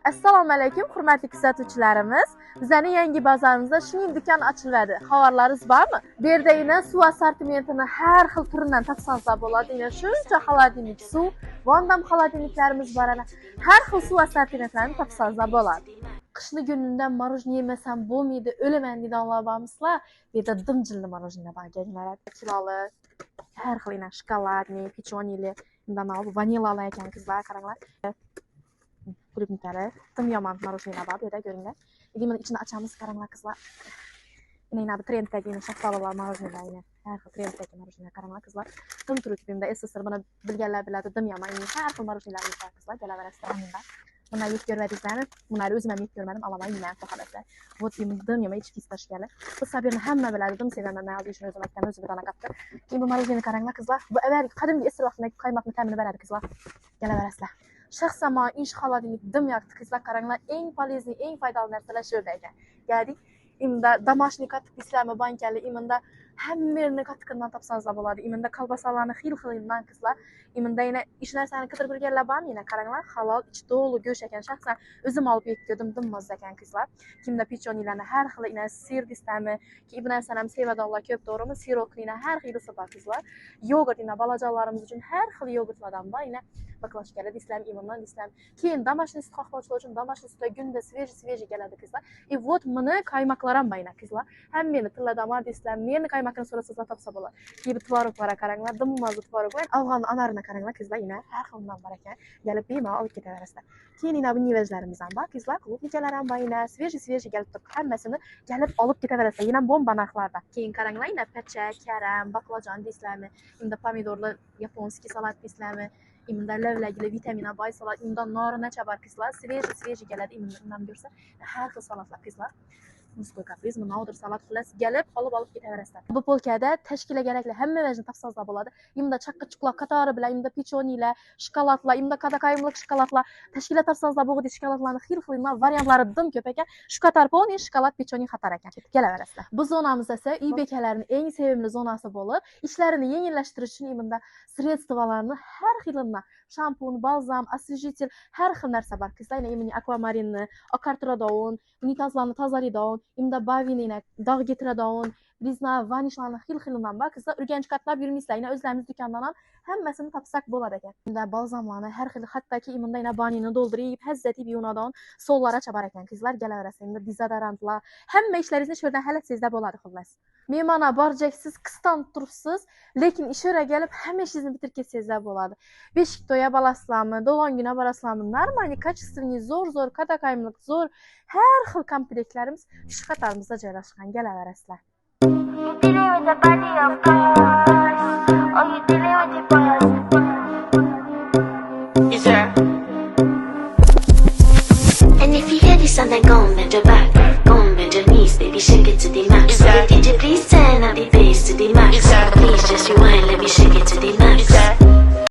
Assalomu alaykum, hurmatli kuzatuvchilarimiz. Bizning yangi bozorimizda shunday do'kon ochiladi. Xabarlaringiz bormi? Bu yerda yana suv assortimentini har xil turidan topsangiz bo'ladi. Yana shuncha xolodilnik suv, vondam xolodilniklarimiz bor. Har xil suv assortimentlarini topsangiz bo'ladi. Qishni kunida morojniy yemasam bo'lmaydi, o'laman deganlar bormisizlar? Bu yerda dimjilli morojniy bor, genlar. Kiloli, har xil shokoladli, pechonili, bundan vanillalar ekan qizlar, qaranglar. Klubniklar, tim yomon morojniylar bor, bu yerda ko'ringlar. Endi buni ichini ochamiz, qaranglar qizlar. Yana bu trenddagi shokoladlar morojniylar, har xil trenddagi morojniylar, qaranglar qizlar. Tim turib, bunda SSR buni bilganlar biladi, dim yomon, har xil morojniylar bor qizlar, kelaverasizlar bunda. Bunlar yeb ko'rmadingizlarmi? Bunlarni o'zim ham yeb ko'rmadim, alaman yeyman xohlasizlar. Вот dim yomon ichib istashgani. Bu sabirni hamma biladi, dim sevaman, men o'zim o'zim aytgan o'zim bilan qapti. Keyin bu morojniyni qaranglar qizlar. Bu avvalgi qadimgi esir vaqtdagi qaymoqni ta'mini beradi qizlar. Kelaverasizlar. Shaxsan men ish xolodilnik dim yoqdi qizlar, qaranglar, eng polizli, eng foydali narsalar shu yerda ekan. Ya'ni imda домашний qatiq islamı bankali, imda hammaning qatiqidan topsangiz bo'ladi. Imda kolbasalarni xil-xilidan qizlar. Imda yana ish narsani qidirib bilganlar bormi? Yana qaranglar, halol, ichi to'g'ri go'sht ekan. Shaxsan o'zim olib yetdim, dim mazza ekan qizlar. Kimda pechonilarni har xil, ina sir distami, ki bu narsani ham sevadiganlar ko'p, to'g'rimi? Siroklilar har xilisi bor qizlar. Yogurt, ina bolajonlarimiz uchun har xil yogurtlardan bor. Ina baklashkalar islam, imamdan islam. Keyin домашний sut xohlovchilar uchun домашний sut gunda sveji keladi qizlar. И вот meni qaymoqlar ham bayna qizlar. Hammani tilladamar islam, meni qaymoqni so'rasangizlar topsa bo'ladi. Keyin tvoroglar qaranglar, dimmozi tvorog bor. Afg'on anarini qaranglar qizlar, ina har xildan bor ekan. Kelib bemalol olib ketaverasizlar. Keyin ina bu nivajlarimiz ham bor qizlar, klubnikalar ham bor, ina sveji kelib turib, hammasini kelib olib ketaverasizlar. Yana bomba narxlarda. Keyin qaranglar, ina pachak, karam, baklajon deysizlarmi? Unda pomidorli yaponskiy salat deysizlarmi? Imda lavlagili vitamina boy salat, imda norinacha bor qizlar, sveji keladi, imdan ko'rsa har xil salatlar qizlar. Muskoy kapriz, nodir salat xullas kelib olib ketaverasizlar. Bu polkada tashkilga kerakli hamma vajni topsangiz bo'ladi. Imda chaqqachiqlar qatori bilan, imda pechonilar, shokoladlar, imda qadaqayimlik shokoladlar, tashkilga topsangiz bo'ladi. Shokoladlarning xil-xil variantlari dim ko'p ekan. Shu qator poni, shokolad, pechoni xatar ekan. Kelaverasizlar. Bu zonamiz esa uy bekalarining eng sevimli zonasi bo'lib, ishlarini yengillashtirish uchun imda sredstvalarni har xilidan shampun, balzam, освежитель, har xil narsa bor. Qizlar, ina akvamarinni, okartradon, unitazlarni tozalaydigan, imda bavinini dog' getiradigan, bizna vanishlarni xil-xilidan bor. Qizlar, urganch qatlab yurmaysizlar. Ina o'zlarimiz do'kondan ham hammasini topsak bo'ladi ekan. Imda balzamlarni har xil, hattoki imda ina banini to'ldirib, hazzatib yuvadigan so'llaracha bor ekan. Qizlar, kelaverasizlar. Imda dezodorantlar, hamma ishlaringizni shu yerdan halatsizda bo'ladi xullas. Men mana borjaksiz, qiston turibsiz, lekin ish yera kelib hamma ishingizni bitirib ketsangizlar bo'ladi. Beshik to'ya bolasizlarmi, do'longina borasizlarmi, normal, качественный, zo'r, qadaqayimlik zo'r, har xil komplektlarimiz shu qatorimizda joylashgan. Kelaverasizlar. And if you hear this song, then go and bend your back, go and bend your knees, baby, shake it to the max. Baby, DJ, please turn up the bass to the max. Please just rewind, let